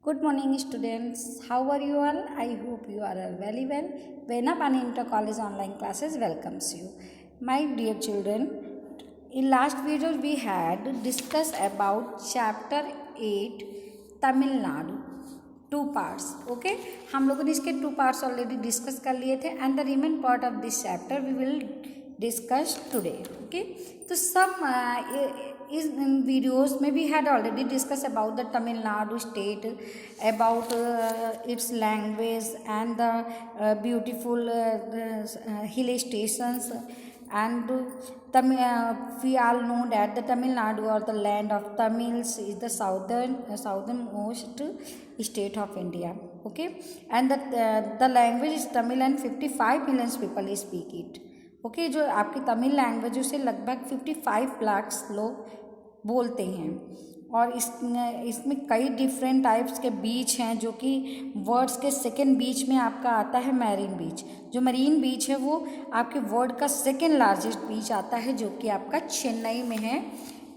Good morning, students. How are you all? I hope you are all very well. Vena Pani Inter College online classes welcomes you. My dear children, in last video we had discussed about chapter 8 Tamil Nadu two parts. Okay, हम लोगों ने इसके 2 parts already discuss कर लिए थे and the remain part of this chapter we will discuss today. Okay, तो सब इस वीडियोस में we had already discussed about the Tamil Nadu state, about its language and the beautiful hill stations, and we all know that the Tamil Nadu or the land of Tamils is the southernmost state of India. Okay, and the language is Tamil and 55 million people speak it. Okay जो आपकी Tamil language उसे लगभग 55 लाख लोग बोलते हैं और इसमें कई डिफरेंट टाइप्स के बीच हैं जो कि वर्ड्स के सेकेंड बीच में आपका आता है मैरीन बीच. जो मरीन बीच है वो आपके वर्ड का सेकेंड लार्जेस्ट बीच आता है जो कि आपका चेन्नई में है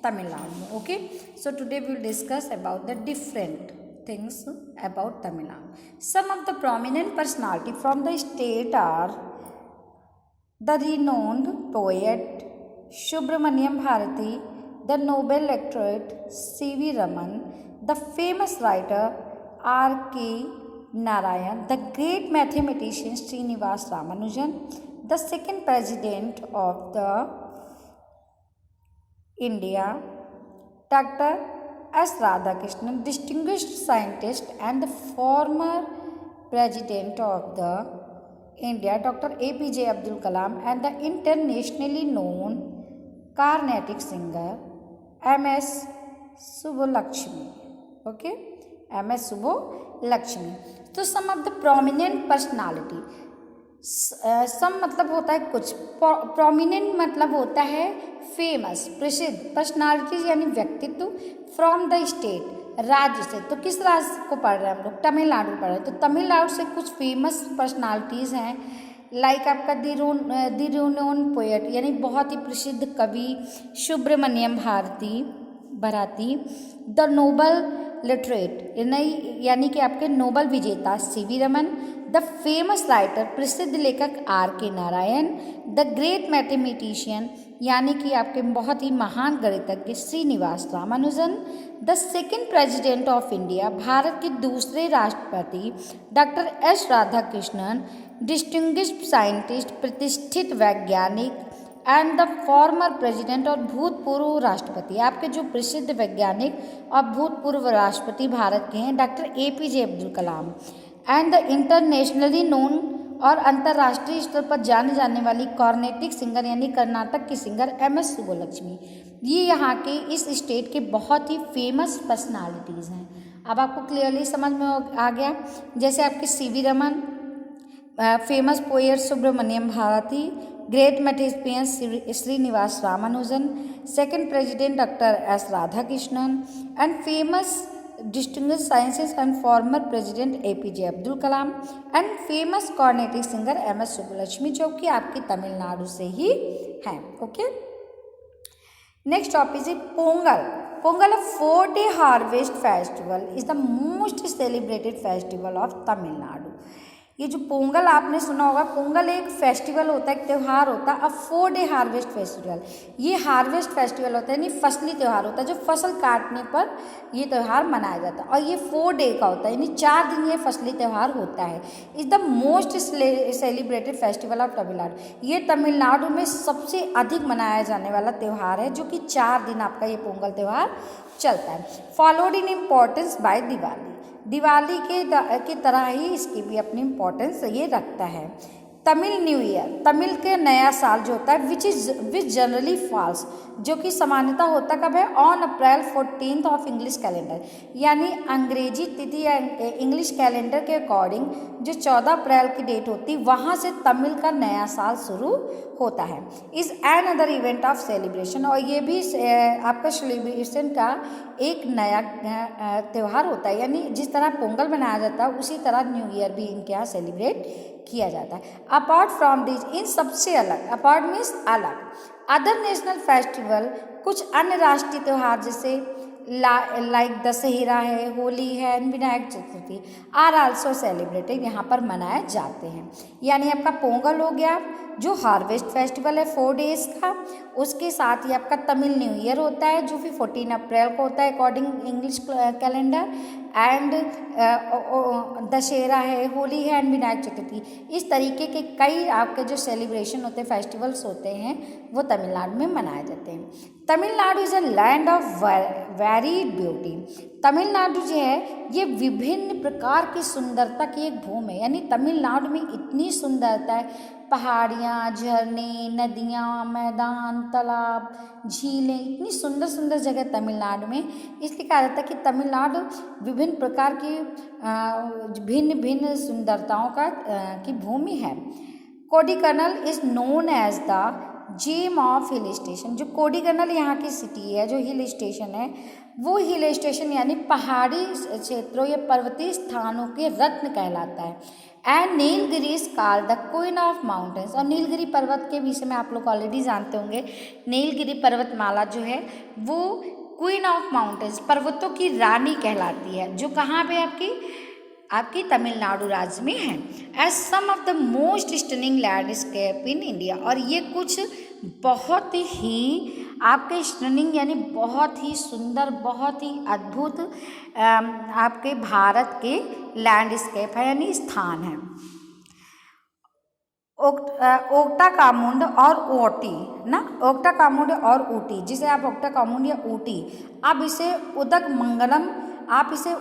तमिलनाडु में. Okay, so today we will discuss about the different things about Tamil Nadu. Some of the prominent personality from the state are the renowned poet Subramaniam Bharati, the Nobel laureate C.V. Raman, the famous writer R.K. Narayan, the great mathematician Srinivas Ramanujan, the second president of the India, Dr. S. Radhakrishnan, distinguished scientist and the former president of the India, Dr. APJ Abdul Kalam, and the internationally known Carnatic singer MS Subbulakshmi. Okay, MS Subbulakshmi. So some of the prominent personality. सम मतलब होता है कुछ, prominent मतलब होता है famous प्रसिद्ध, personalities यानी व्यक्तित्व, फ्रॉम द स्टेट राज्य से. तो किस राज्य को पढ़ रहे हैं हम लोग? तमिलनाडु पढ़ रहे हैं. तो तमिलनाडु से कुछ फेमस पर्सनालिटीज़ हैं लाइक आपका द रिनोन पोएट यानी बहुत ही प्रसिद्ध कवि Subramanya Bharati, the Nobel literate यानी कि आपके नोबल विजेता C.V. Raman, the famous writer प्रसिद्ध लेखक R.K. Narayan, the great mathematician यानी कि आपके बहुत ही महान गणितज्ञ Srinivasa Ramanujan, the second president of India Bharat के दूसरे राष्ट्रपति doctor S Radhakrishnan, distinguished scientist प्रतिष्ठित वैज्ञानिक एंड द फॉर्मर प्रेसिडेंट और भूतपूर्व राष्ट्रपति. आपके जो प्रसिद्ध वैज्ञानिक और भूतपूर्व राष्ट्रपति भारत के हैं doctor APJ Abdul Kalam, and the internationally known और अंतर्राष्ट्रीय स्तर पर जाने जाने वाली कॉर्नेटिक सिंगर यानी कर्नाटक की सिंगर MS सुब्बुलक्ष्मी. ये यहाँ के इस स्टेट के बहुत ही फेमस पर्सनालिटीज़ हैं. अब आपको क्लियरली समझ में आ गया. जैसे आपके C.V. Raman, famous poet Subramanya Bharathi, great mathematician Srinivasa Ramanujan, second president doctor S. Radhakrishnan, and famous distinguished scientist and former president APJ Abdul Kalam, and famous Carnatic singer MS Subbulakshmi जो कि आपकी तमिलनाडु से ही हैं. Okay, next topic is Pongal. Pongal, a 4-day harvest festival, is the most celebrated festival of Tamil Nadu. ये जो पोंगल आपने सुना होगा, पोंगल एक फेस्टिवल होता है, एक त्यौहार होता है. अब 4-day हार्वेस्ट फेस्टिवल, ये हार्वेस्ट फेस्टिवल होता है यानी फसली त्यौहार होता है जो फसल काटने पर ये त्यौहार मनाया जाता है. और ये 4 डे का होता है यानी 4 दिन ये फसली त्यौहार होता है. Is the most celebrated festival of Tamil Nadu. ये तमिलनाडु में सबसे अधिक मनाया जाने वाला त्यौहार है जो कि 4 दिन आपका ये पोंगल त्यौहार चलता है. Followed in importance by Diwali की तरह ही इसकी भी अपनी इम्पोर्टेंस ये रखता है. तमिल न्यू ईयर, तमिल के नया साल जो होता है विच जनरली फॉल्स, जो कि सामान्यतः होता कब है? On April 14 of English calendar, यानी अंग्रेजी तिथि या इंग्लिश कैलेंडर के अकॉर्डिंग जो 14 अप्रैल की डेट होती वहाँ से तमिल का नया साल शुरू होता है. Is an other event of celebration, और ये भी आपका सेलिब्रेशन का एक नया त्यौहार होता है. यानी जिस तरह पोंगल मनाया जाता है उसी तरह न्यू ईयर भी इनके यहाँ सेलिब्रेट किया जाता है. अपार्ट फ्रॉम दिस, इन सबसे अलग, अपार्ट मीन्स अलग, अदर नेशनल फेस्टिवल, कुछ अन्य राष्ट्रीय त्यौहार जैसे लाइक दशहरा है, होली है and Vinayaka Chaturthi are also celebrated, यहाँ पर मनाए जाते हैं। यानी आपका पोंगल हो गया जो हार्वेस्ट फेस्टिवल है 4 डेज का, उसके साथ ही आपका तमिल न्यू ईयर होता है जो फिर 14 अप्रैल को होता है according English calendar, and Dussehra है, होली है एंड विनायक चतुर्थी। इस तरीके के कई आपके जो सेलिब्रेशन होते हैं, फेस्टिवल्स होते हैं, वो तमिलनाडु में मनाए जाते हैं। Tamil Nadu is a land of varied beauty. Tamil Nadu जो है ये विभिन्न प्रकार की सुंदरता की एक भूमि है। यानी तमिलनाडु में इतनी सुंदरता है, पहाड़ियाँ, झरने, नदियाँ, मैदान, तालाब, झीलें, इतनी सुंदर सुंदर जगह तमिलनाडु में। इसलिए कहा जाता है कि तमिलनाडु विभिन्न प्रकार की भिन्न भिन्न सुंदरताओं की भूमि है। Kodaikanal is known as the gem of hill station. जो कोडीकनाल यहाँ की सिटी है, जो हिल स्टेशन है, वो हिल स्टेशन यानी पहाड़ी क्षेत्रों या पर्वतीय स्थानों के रत्न कहलाता है। And Nilgiri is called the queen of mountains. और नीलगिरी पर्वत के विषय में आप लोग ऑलरेडी जानते होंगे। नीलगिरी पर्वतमाला जो है वो क्वीन ऑफ माउंटेन्स, पर्वतों की रानी कहलाती है, जो कहाँ पे आपकी तमिलनाडु राज्य में है। As some of the most stunning landscape in India. और ये कुछ बहुत ही आपके स्टनिंग यानी बहुत ही सुंदर, बहुत ही अद्भुत आपके भारत के लैंडस्केप है यानी स्थान है। ओक्टाकामुंड और ऊटी ना, ओक्टाकामुंड और ऊटी, जिसे आप ओक्टाकामुंड या ऊटी, आप इसे उदगमंगलम, आप इसे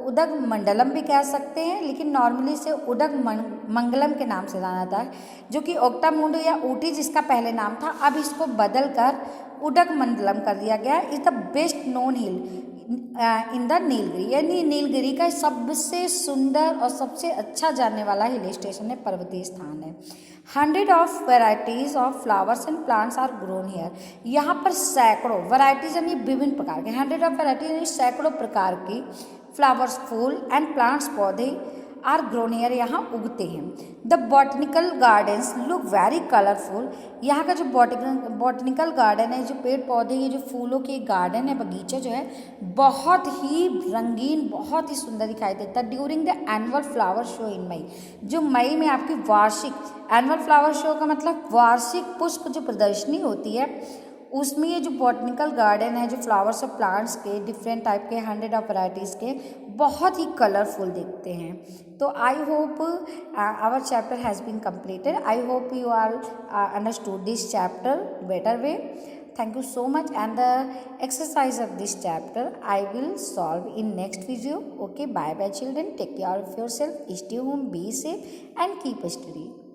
उदगमंडलम भी कह सकते हैं, लेकिन नॉर्मली इसे उदगमंगलम के नाम से जाना जाता है। जो कि ओक्टामुंड या ऊटी जिसका पहले नाम था, अब इसको बदल कर उदगमंडलम कर दिया गया। Is the best known hill in the Nilgiri. यानी नीलगिरी का सबसे सुंदर और सबसे अच्छा जानने वाला हिल स्टेशन है, पर्वतीय स्थान है। 100 of varieties of flowers and plants are grown here. यहाँ पर सैकड़ों वैराइटीज यानी विभिन्न प्रकार के, 100 ऑफ वेराइटीज यानी सैकड़ों प्रकार की फ्लावर्स, फूल एंड प्लांट्स, पौधे आर ग्रोन हियर, यहाँ उगते हैं। The botanical gardens look very colourful. यहाँ का जो बॉटनिकल गार्डन है, जो पेड़ पौधे, ये जो फूलों के गार्डन है, बगीचा जो है, बहुत ही रंगीन, बहुत ही सुंदर दिखाई देता है। During the annual flower show in May, जो मई में आपकी वार्षिक, एनुअल फ्लावर शो का मतलब वार्षिक पुष्प जो प्रदर्शनी होती है, उसमें ये जो बॉटनिकल गार्डन है, जो फ्लावर्स और प्लांट्स के डिफरेंट टाइप के 100 ऑफ वैराइटीज़ के बहुत ही कलरफुल दिखते हैं। तो I hope our chapter has been completed. I hope you all understood this chapter better way. Thank you so much, and the exercise of this chapter I will solve in next video. Okay, bye bye children, take care of yourself, stay home, be safe and keep studying.